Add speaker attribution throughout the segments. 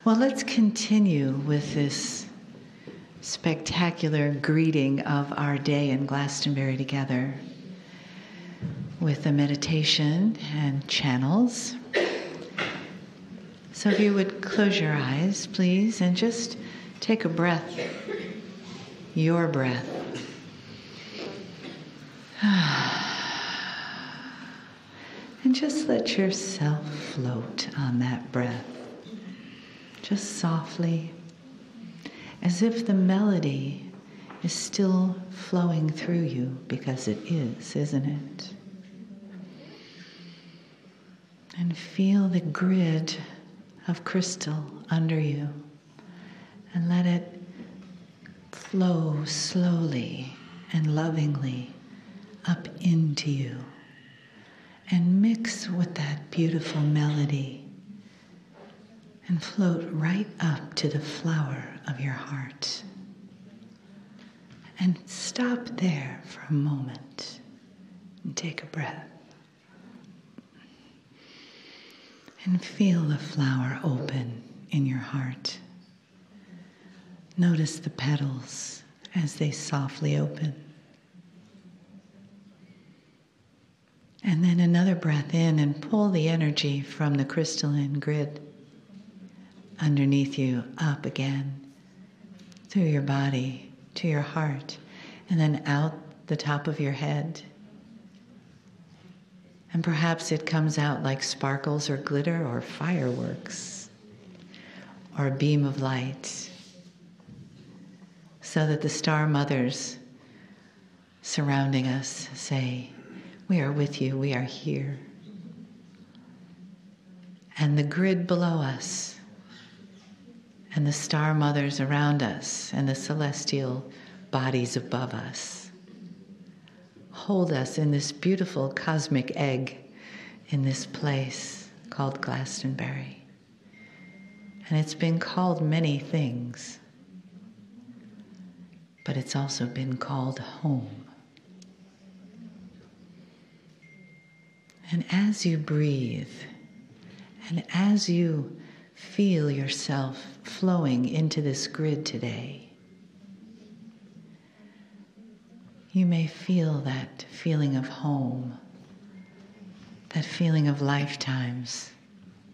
Speaker 1: Well, let's continue with this spectacular greeting of our day in Glastonberi together with a meditation and channels. So if you would close your eyes, please, and just take a breath, your breath. And just let yourself float on that breath. Just softly, as if the melody is still flowing through you, because it is, isn't it? And feel the grid of crystal under you, and let it flow slowly and lovingly up into you, and mix with that beautiful melody and float right up to the flower of your heart. And stop there for a moment and take a breath. And feel the flower open in your heart. Notice the petals as they softly open. And then another breath in and pull the energy from the crystalline grid underneath you up again through your body to your heart, and then out the top of your head. And perhaps it comes out like sparkles or glitter or fireworks or a beam of light, so that the star mothers surrounding us say, "We are with you, we are here." And the grid below us and the star mothers around us and the celestial bodies above us hold us in this beautiful cosmic egg in this place called Glastonberi. And it's been called many things, but it's also been called home. And as you breathe, and as you feel yourself flowing into this grid today, you may feel that feeling of home, that feeling of lifetimes,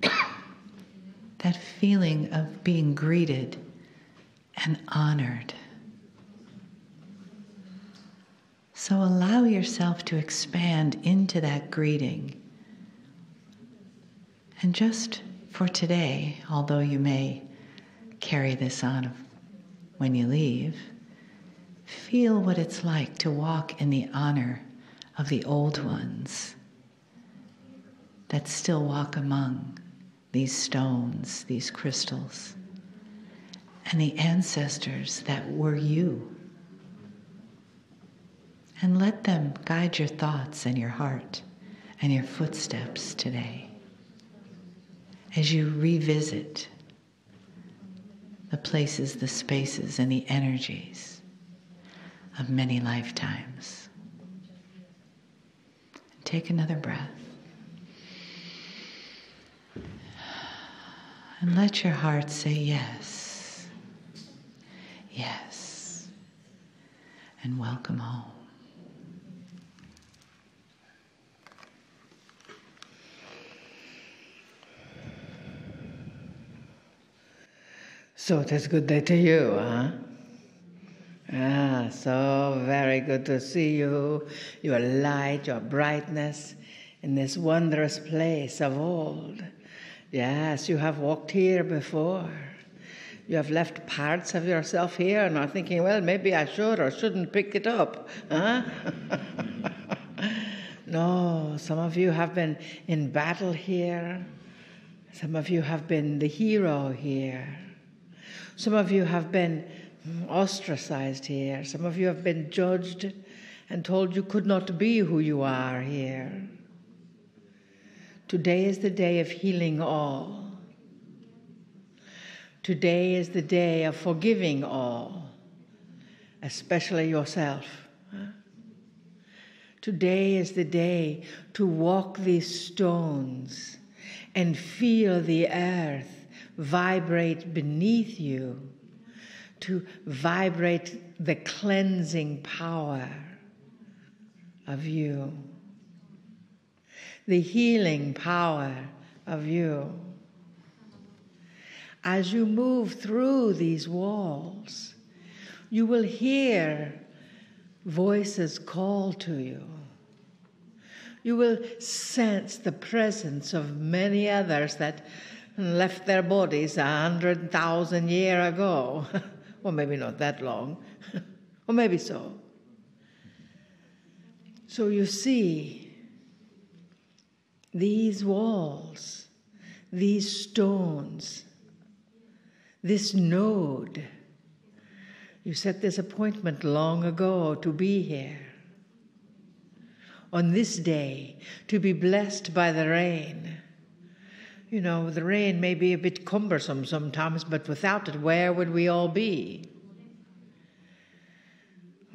Speaker 1: that feeling of being greeted and honored. So allow yourself to expand into that greeting. And just for today, although you may carry this on when you leave, feel what it's like to walk in the honor of the old ones that still walk among these stones, these crystals, and the ancestors that were you. And let them guide your thoughts and your heart and your footsteps today as you revisit the places, the spaces, and the energies of many lifetimes. And take another breath. And let your heart say yes, yes, and welcome home.
Speaker 2: So it is a good day to you, huh? So very good to see you, your light, your brightness in this wondrous place of old. Yes, you have walked here before. You have left parts of yourself here and are thinking, well, maybe I should or shouldn't pick it up, huh? No, some of you have been in battle here. Some of you have been the hero here. Some of you have been ostracized here. Some of you have been judged and told you could not be who you are here. Today is the day of healing all. Today is the day of forgiving all, especially yourself. Today is the day to walk these stones and feel the earth vibrate beneath you, to vibrate the cleansing power of you, the healing power of you. As you move through these walls, you will hear voices call to you. You will sense the presence of many others that left their bodies 100,000 years ago. Or maybe not that long, or maybe so. So you see, these walls, these stones, this node, you set this appointment long ago to be here. On this day, to be blessed by the rain. You know, the rain may be a bit cumbersome sometimes, but without it, where would we all be?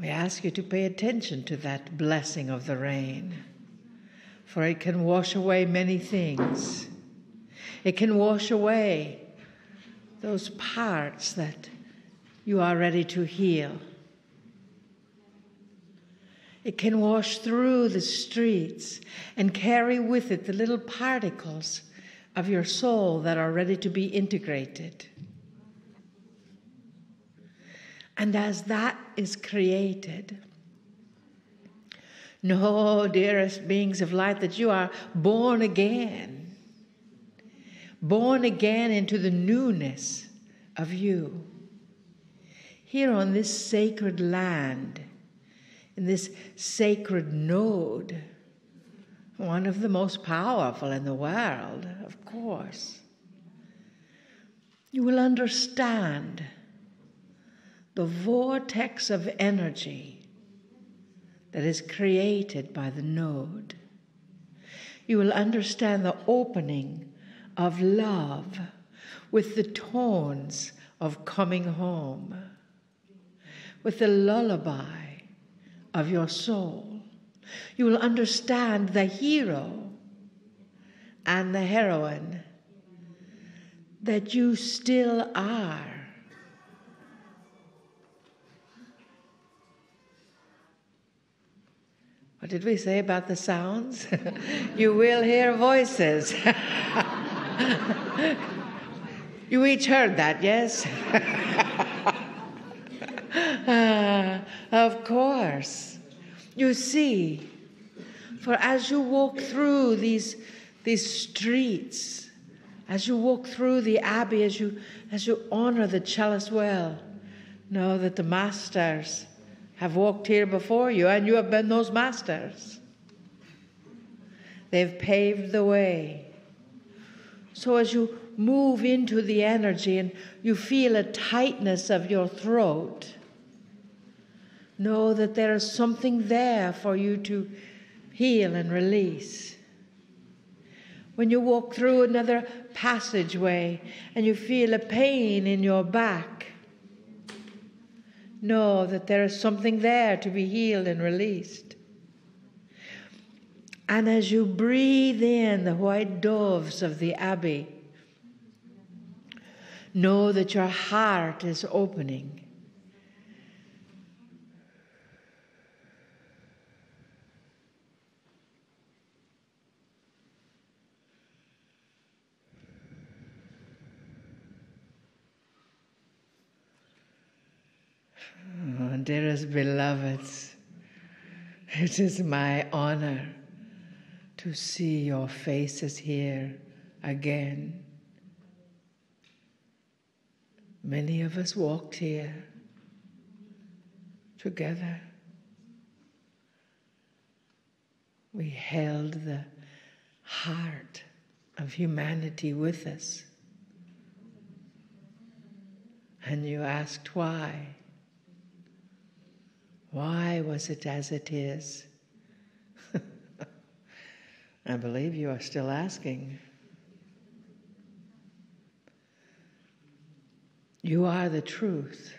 Speaker 2: We ask you to pay attention to that blessing of the rain, for it can wash away many things. It can wash away those parts that you are ready to heal. It can wash through the streets and carry with it the little particles of your soul that are ready to be integrated. And as that is created, know, dearest beings of light, that you are born again into the newness of you. Here on this sacred land, in this sacred node, one of the most powerful in the world, of course, you will understand the vortex of energy that is created by the node. You will understand the opening of love with the tones of coming home, with the lullaby of your soul. You will understand the hero and the heroine that you still are. What did we say about the sounds? You will hear voices. You each heard that, yes? Of course. You see, for as you walk through these streets, as you walk through the abbey, as you honor the chalice well, know that the masters have walked here before you, and you have been those masters. They've paved the way. So as you move into the energy and you feel a tightness of your throat, know that there is something there for you to heal and release. When you walk through another passageway and you feel a pain in your back, know that there is something there to be healed and released. And as you breathe in the white doves of the abbey, know that your heart is opening. Oh, dearest beloveds, it is my honor to see your faces here again. Many of us walked here together. We held the heart of humanity with us. And you asked why. Why was it as it is? I believe you are still asking. You are the truth,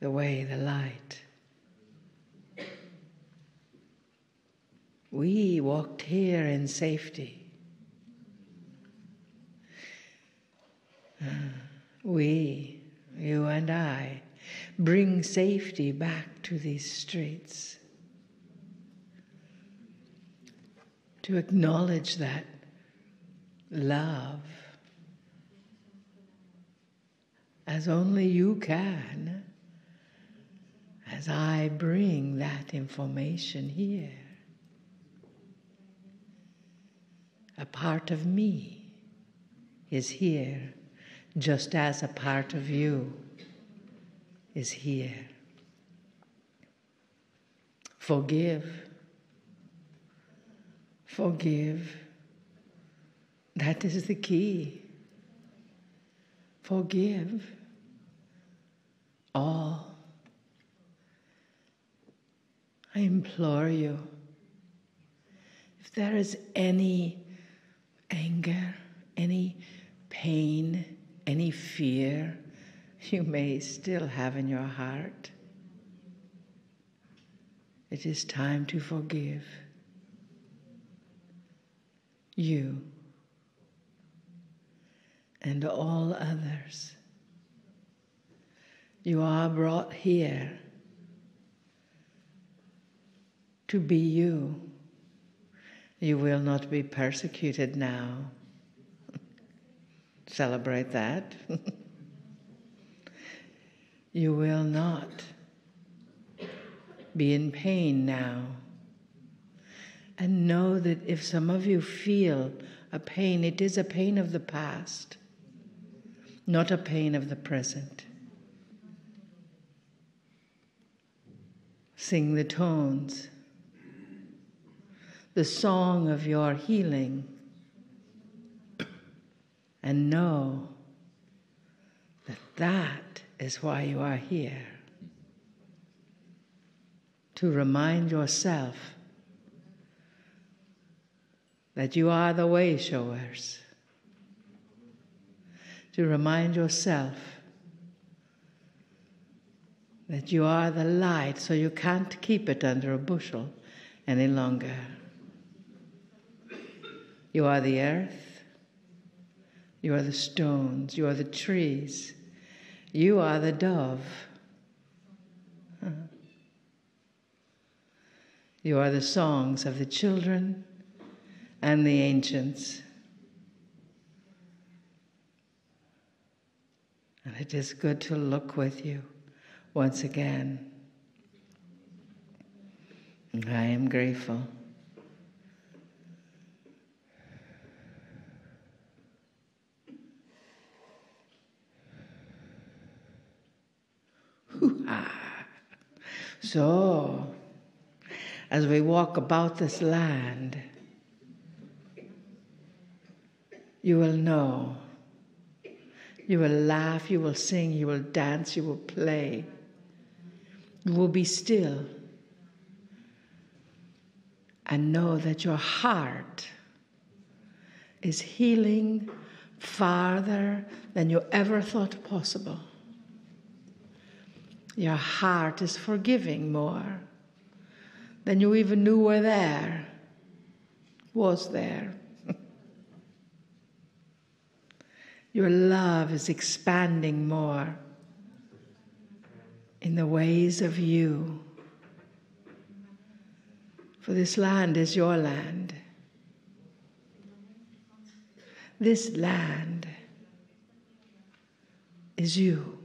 Speaker 2: the way, the light. We walked here in safety. we, you and I, bring safety back to these streets. To acknowledge that love, as only you can, as I bring that information here. A part of me is here, just as a part of you is here. Forgive. Forgive. That is the key. Forgive all. I implore you, if there is any anger, any pain, any fear you may still have in your heart, it is time to forgive you and all others. You are brought here to be you. You will not be persecuted now. Celebrate that. You will not be in pain now. And know that if some of you feel a pain, it is a pain of the past, not a pain of the present. Sing the tones, the song of your healing, and know that that is why you are here. To remind yourself that you are the way showers. To remind yourself that you are the light, so you can't keep it under a bushel any longer. You are the earth. You are the stones. You are the trees. You are the dove. You are the songs of the children and the ancients. And it is good to look with you once again. And I am grateful. So, as we walk about this land, you will know, you will laugh, you will sing, you will dance, you will play. You will be still and know that your heart is healing farther than you ever thought possible. Your heart is forgiving more than you even knew was there. Your love is expanding more in the ways of you. For this land is your land. This land is you.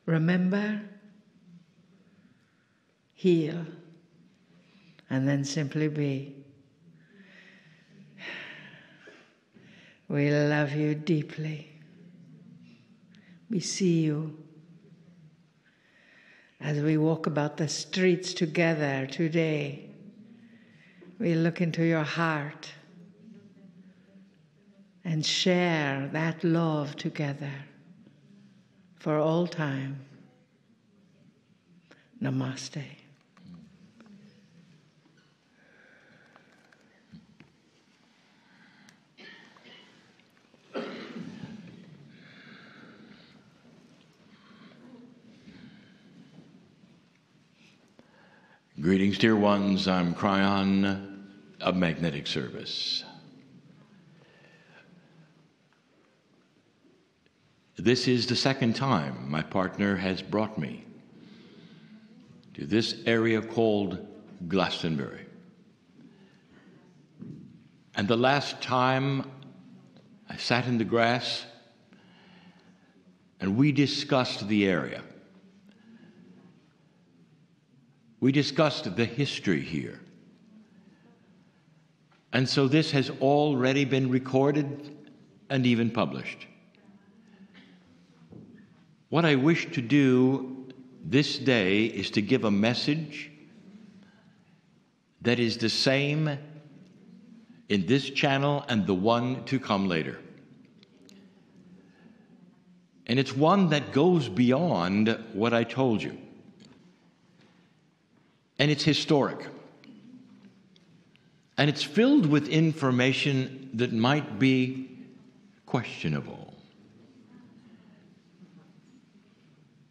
Speaker 2: Remember, heal, and then simply be. We love you deeply. We see you as we walk about the streets together today. We look into your heart and share that love together for all time. Namaste.
Speaker 3: Greetings, dear ones. I'm Cryon of Magnetic Service. this is the second time my partner has brought me to this area called Glastonbury. And the last time I sat in the grass and we discussed the area. We discussed the history here. And so this has already been recorded and even published. What I wish to do this day is to give a message that is the same in this channel and the one to come later. And it's one that goes beyond what I told you. And it's historic. And it's filled with information that might be questionable.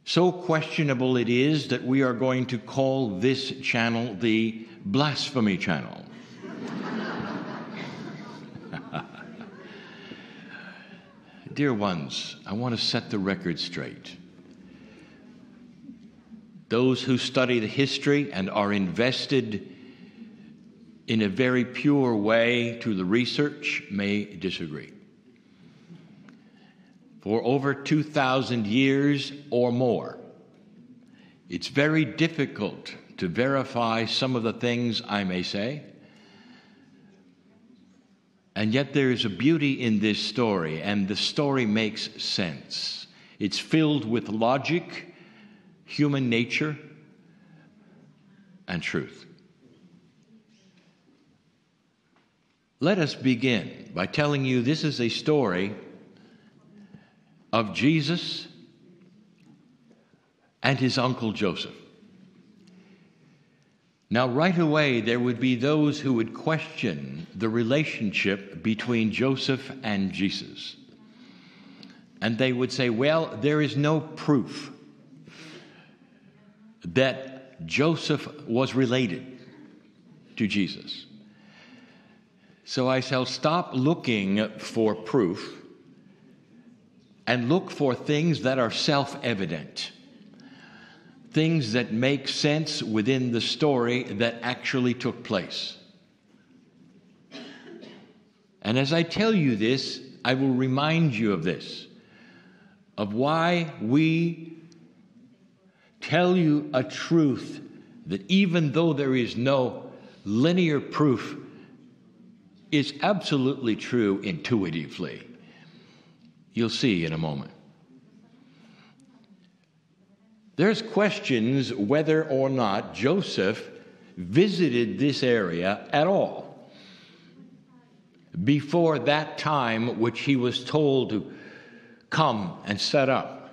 Speaker 3: So questionable it is that we are going to call this channel the Blasphemy Channel. Dear ones, I want to set the record straight. Those who study the history and are invested in a very pure way to the research may disagree. For over 2,000 years or more, it's very difficult to verify some of the things I may say. And yet there is a beauty in this story, and the story makes sense. It's filled with logic, human nature, and truth. Let us begin by telling you this is a story of Jesus and his uncle Joseph. Now, right away, there would be those who would question the relationship between Joseph and Jesus. And they would say, well, there is no proof that Joseph was related to Jesus. So I shall stop looking for proof and look for things that are self-evident. Things that make sense within the story that actually took place. And as I tell you this, I will remind you of this, of why we tell you a truth that even though there is no linear proof, is absolutely true intuitively. You'll see in a moment. There's questions whether or not Joseph visited this area at all before that time which he was told to come and set up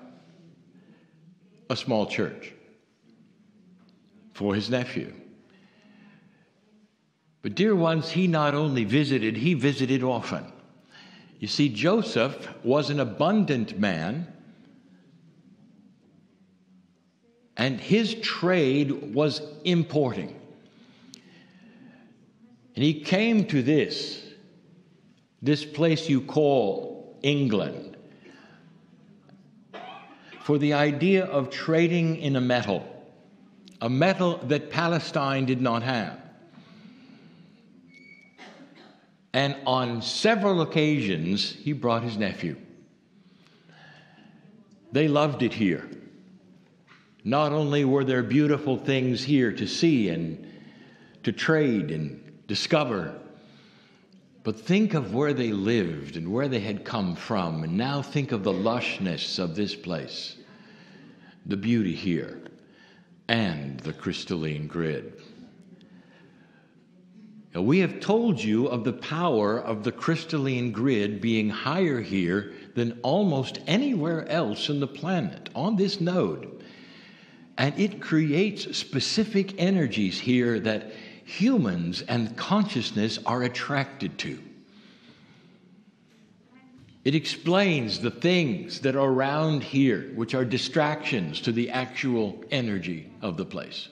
Speaker 3: a small church for his nephew. But dear ones, he not only visited, he visited often. You see, Joseph was an abundant man, and his trade was importing. And he came to this place you call England, for the idea of trading in a metal that Palestine did not have. And on several occasions, he brought his nephew. They loved it here. Not only were there beautiful things here to see and to trade and discover, but think of where they lived and where they had come from, and now think of the lushness of this place, the beauty here, and the crystalline grid. Now, we have told you of the power of the crystalline grid being higher here than almost anywhere else on the planet, on this node. And it creates specific energies here that humans and consciousness are attracted to. It explains the things that are around here, which are distractions to the actual energy of the place.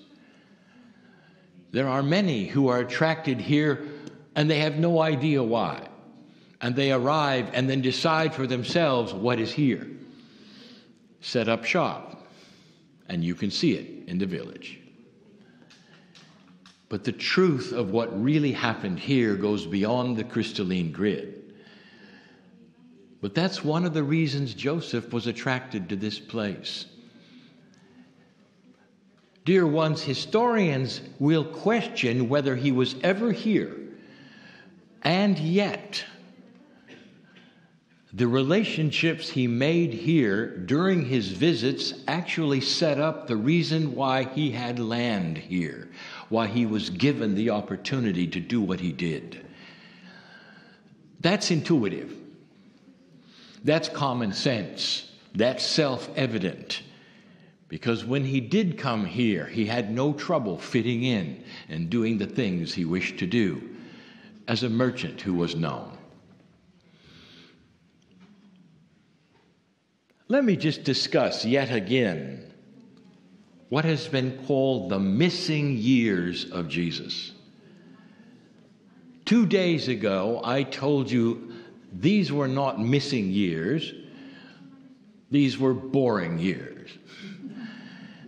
Speaker 3: There are many who are attracted here and they have no idea why. And they arrive and then decide for themselves what is here. set up shop, and you can see it in the village. But the truth of what really happened here goes beyond the crystalline grid. But that's one of the reasons Joseph was attracted to this place. Dear ones, historians will question whether he was ever here, and yet the relationships he made here during his visits actually set up the reason why he had land here, why he was given the opportunity to do what he did. That's intuitive. That's common sense. That's self-evident. Because when he did come here, he had no trouble fitting in and doing the things he wished to do as a merchant who was known. Let me just discuss yet again what has been called the missing years of Jesus. 2 days ago, I told you these were not missing years. These were boring years.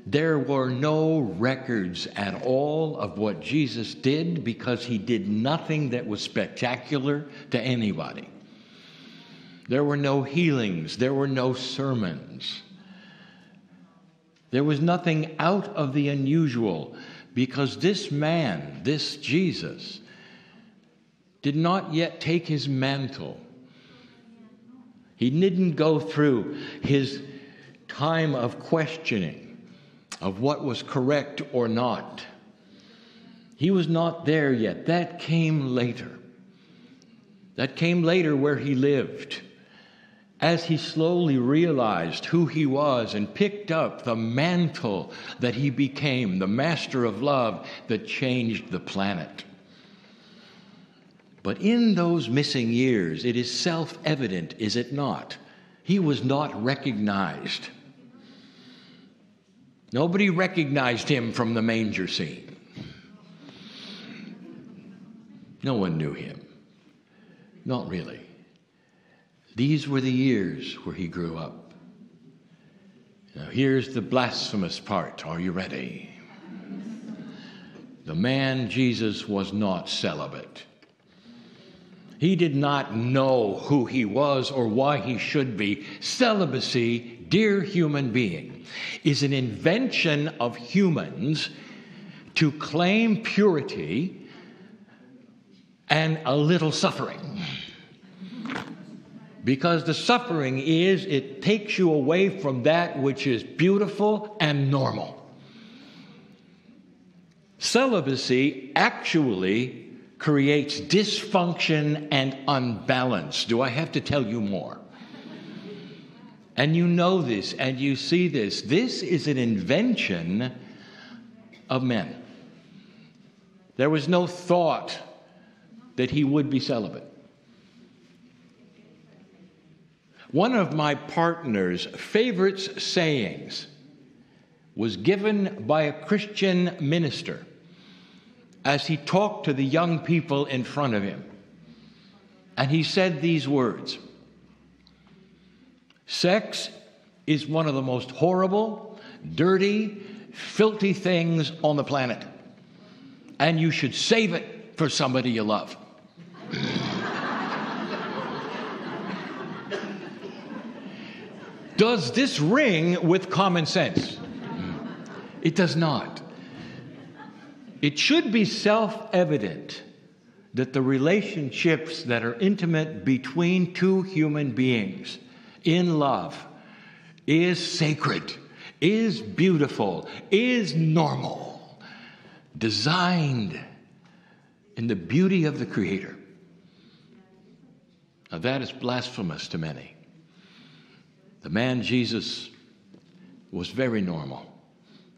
Speaker 3: There were no records at all of what Jesus did because he did nothing that was spectacular to anybody. There were no healings. There were no sermons. There was nothing out of the unusual because this man, this Jesus, did not yet take his mantle. He didn't go through his time of questioning of what was correct or not. He was not there yet. That came later. That came later where he lived. As he slowly realized who he was and picked up the mantle that he became, the master of love that changed the planet. But in those missing years, it is self-evident, is it not? He was not recognized. Nobody recognized him from the manger scene. No one knew him. Not really. These were the years where he grew up. Now here's the blasphemous part. Are you ready? The man Jesus was not celibate. He did not know who he was or why he should be. Celibacy, dear human being, is an invention of humans to claim purity and a little suffering. Because the suffering is, it takes you away from that which is beautiful and normal. Celibacy actually creates dysfunction and unbalance. Do I have to tell you more? And you know this and you see this. This is an invention of men. There was no thought that he would be celibate. One of my partner's favorite sayings was given by a Christian minister as he talked to the young people in front of him. And he said these words: sex is one of the most horrible, dirty, filthy things on the planet. And you should save it for somebody you love. Does this ring with common sense? It does not. It should be self-evident that the relationships that are intimate between two human beings in love is sacred, is beautiful, is normal, designed in the beauty of the Creator. Now that is blasphemous to many. The man Jesus was very normal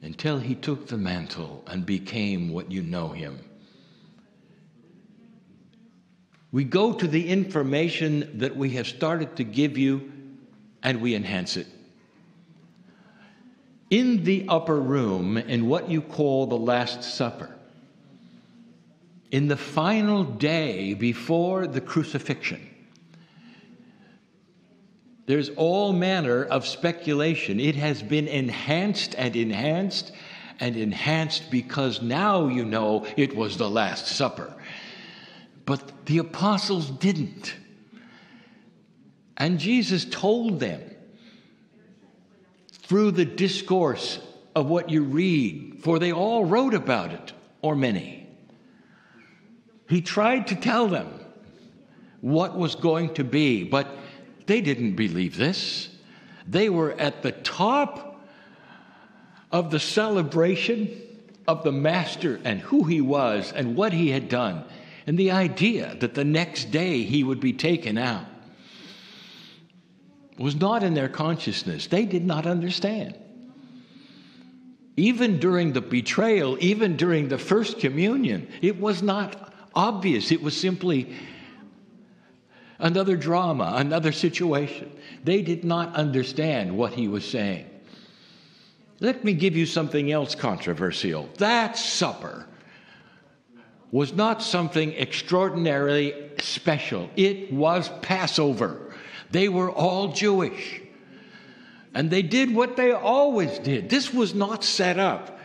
Speaker 3: until he took the mantle and became what you know him. We go to the information that we have started to give you and we enhance it. In the upper room, in what you call the Last Supper, in the final day before the crucifixion, There's all manner of speculation. It has been enhanced and enhanced and enhanced because now you know it was the Last Supper. But the apostles didn't. And Jesus told them through the discourse of what you read, for they all wrote about it, or many. He tried to tell them what was going to be, but they didn't believe this. They were at the top of the celebration of the Master and who he was and what he had done, and the idea that the next day he would be taken out was not in their consciousness. They did not understand. Even during the betrayal, even during the first communion, it was not obvious. It was simply another drama, another situation. They did not understand what he was saying. Let me give you something else controversial. That supper was not something extraordinarily special. It was Passover. They were all Jewish. And they did what they always did. This was not set up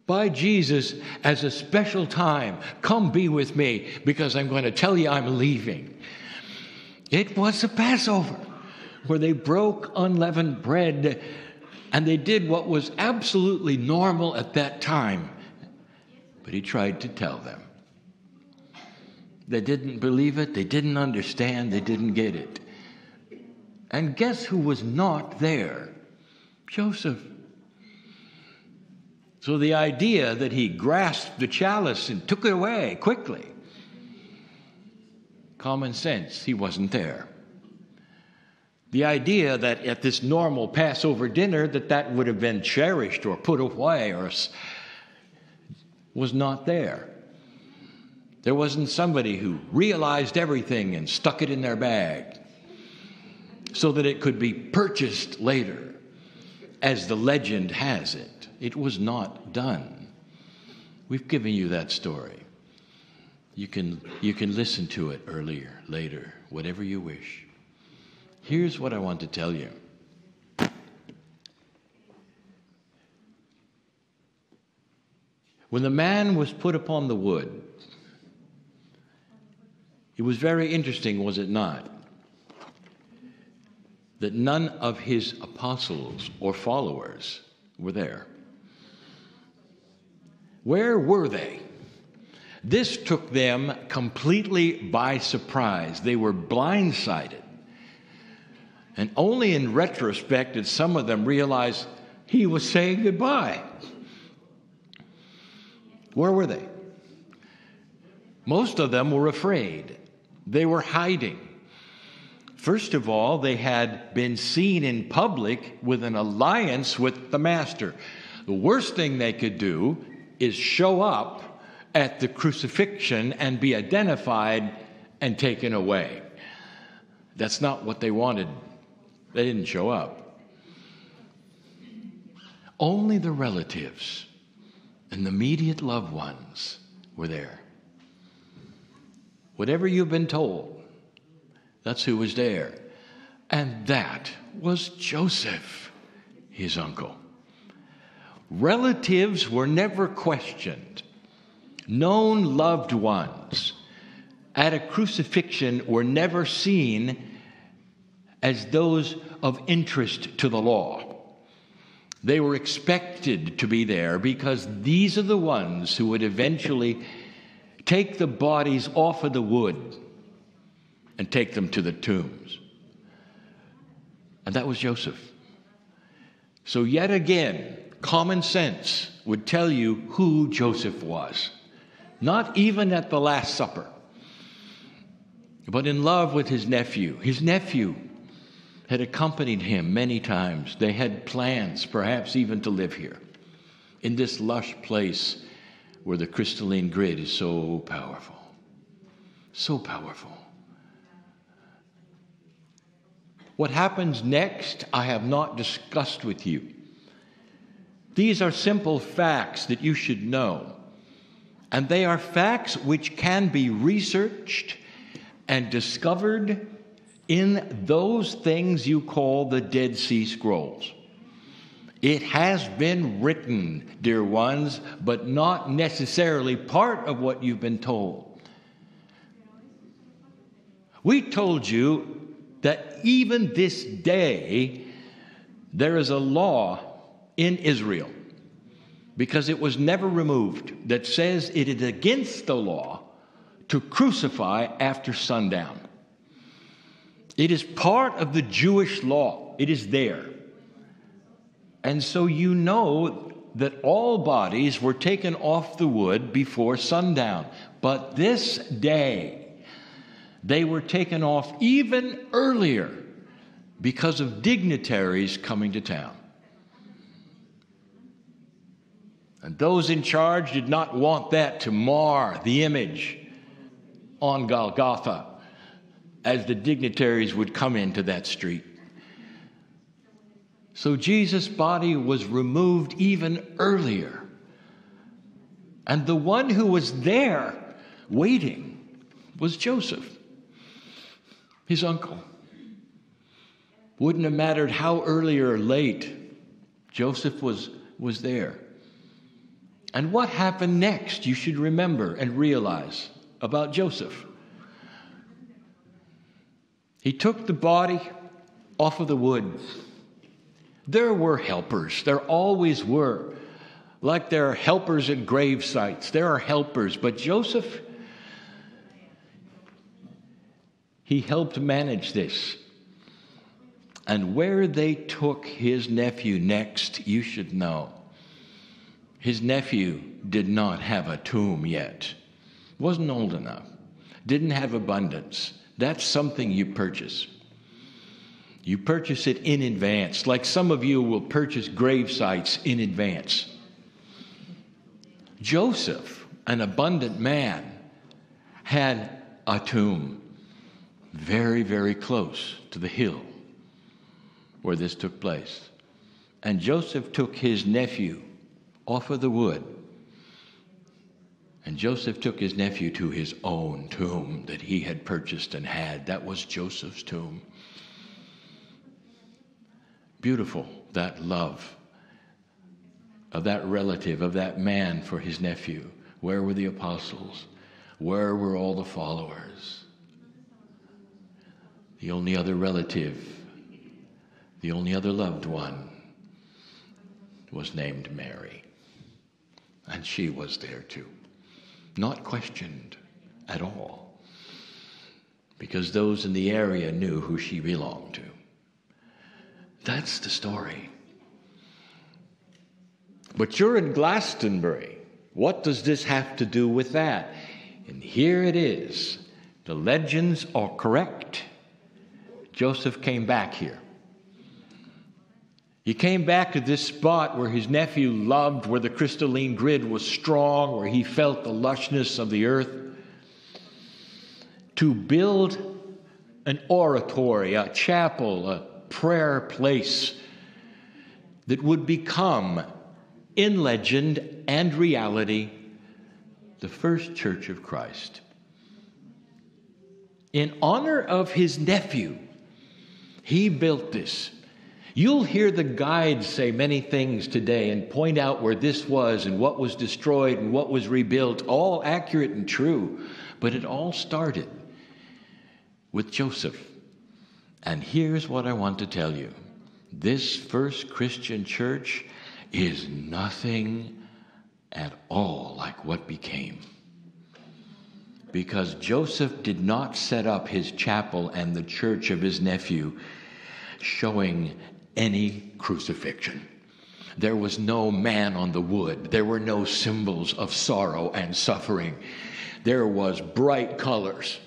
Speaker 3: by Jesus as a special time. Come be with me because I'm going to tell you I'm leaving. It was a Passover where they broke unleavened bread and they did what was absolutely normal at that time. But he tried to tell them. They didn't believe it. They didn't understand. They didn't get it. And guess who was not there? Joseph. So the idea that he grasped the chalice and took it away quickly, common sense, he wasn't there. The idea that at this normal Passover dinner that would have been cherished or put away was not there. There wasn't somebody who realized everything and stuck it in their bag so that it could be purchased later, as the legend has it. It was not done. We've given you that story. You can listen to it later, whatever you wish. Here's what I want to tell you. When the man was put upon the wood, it was very interesting, was it not, that none of his apostles or followers were there. Where were they? This took them completely by surprise. They were blindsided. And only in retrospect did some of them realize he was saying goodbye. Where were they? Most of them were afraid. They were hiding. First of all, they had been seen in public with an alliance with the Master. The worst thing they could do is show up at the crucifixion and be identified and taken away. That's not what they wanted. They didn't show up. Only the relatives and the immediate loved ones were there. Whatever you've been told, that's who was there. And that was Joseph, his uncle. Relatives were never questioned. Known loved ones at a crucifixion were never seen as those of interest to the law. They were expected to be there because these are the ones who would eventually take the bodies off of the wood and take them to the tombs. And that was Joseph. So yet again, common sense would tell you who Joseph was. Not even at the Last Supper, but in love with his nephew. His nephew had accompanied him many times. They had plans, perhaps even to live here, in this lush place where the crystalline grid is so powerful. So powerful. What happens next, I have not discussed with you. These are simple facts that you should know. And they are facts which can be researched and discovered in those things you call the Dead Sea Scrolls. It has been written, dear ones, but not necessarily part of what you've been told. We told you that even this day there is a law in Israel, because it was never removed, that says it is against the law to crucify after sundown. It is part of the Jewish law. It is there. And so you know that all bodies were taken off the wood before sundown. But this day, they were taken off even earlier because of dignitaries coming to town. And those in charge did not want that to mar the image on Golgotha as the dignitaries would come into that street. So Jesus' body was removed even earlier. And the one who was there waiting was Joseph, his uncle. Wouldn't have mattered how early or late, Joseph was there. And what happened next, you should remember and realize about Joseph. He took the body off of the wood. There were helpers. There always were. Like there are helpers at grave sites. There are helpers. But Joseph, he helped manage this. And where they took his nephew next, you should know. His nephew did not have a tomb yet. Wasn't old enough. Didn't have abundance. That's something you purchase. You purchase it in advance, like some of you will purchase grave sites in advance. Joseph, an abundant man, had a tomb very, very close to the hill where this took place. And Joseph took his nephew off of the wood. And Joseph took his nephew to his own tomb that he had purchased and had. That was Joseph's tomb. Beautiful, that love of that relative, of that man for his nephew. Where were the apostles? Where were all the followers? The only other relative, the only other loved one was named Mary. And she was there too. Not questioned at all, because those in the area knew who she belonged to. That's the story. But you're in Glastonbury. What does this have to do with that? And here it is. The legends are correct. Joseph came back here. He came back to this spot where his nephew loved, where the crystalline grid was strong, where he felt the lushness of the earth, to build an oratory, a chapel, a prayer place that would become, in legend and reality, the first Church of Christ. In honor of his nephew, he built this. You'll hear the guides say many things today and point out where this was and what was destroyed and what was rebuilt, all accurate and true. But it all started with Joseph. And here's what I want to tell you. This first Christian church is nothing at all like what became. Because Joseph did not set up his chapel and the church of his nephew showing any crucifixion. There was no man on the wood. There were no symbols of sorrow and suffering. There was bright colors.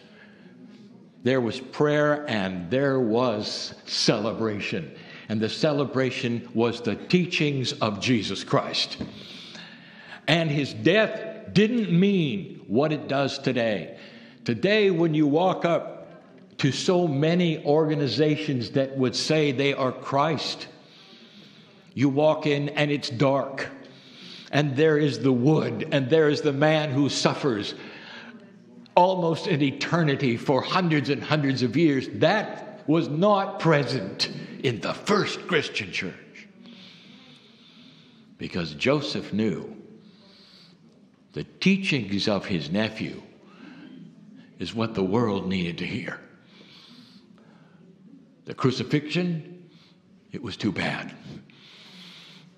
Speaker 3: There was prayer and there was celebration. And the celebration was the teachings of Jesus Christ. And his death didn't mean what it does today. Today, when you walk up to so many organizations that would say they are Christ, you walk in and it's dark. And there is the wood, and there is the man who suffers almost an eternity for hundreds and hundreds of years. That was not present in the first Christian church. Because Joseph knew the teachings of his nephew is what the world needed to hear. The crucifixion, it was too bad.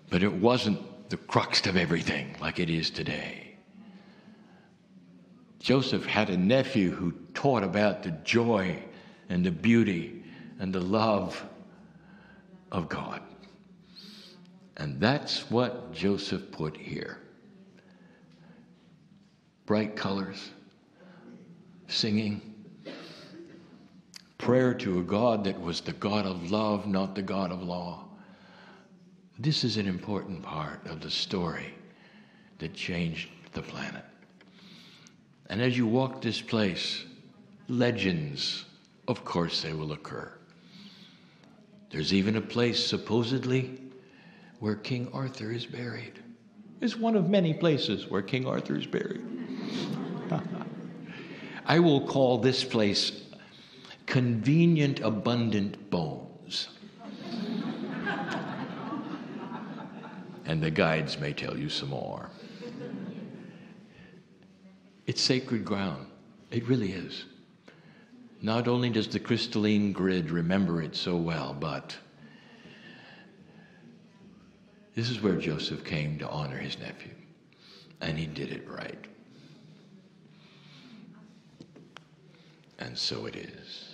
Speaker 3: But it wasn't the crux of everything like it is today. Joseph had a nephew who taught about the joy and the beauty and the love of God. And that's what Joseph put here. Bright colors, singing, prayer to a God that was the God of love, not the God of law. This is an important part of the story that changed the planet. And as you walk this place, legends, of course, they will occur. There's even a place, supposedly, where King Arthur is buried. It's one of many places where King Arthur is buried. I will call this place Convenient Abundant Bones. And the guides may tell you some more. It's sacred ground. It really is. Not only does the crystalline grid remember it so well, but this is where Joseph came to honor his nephew. And he did it right. And so it is.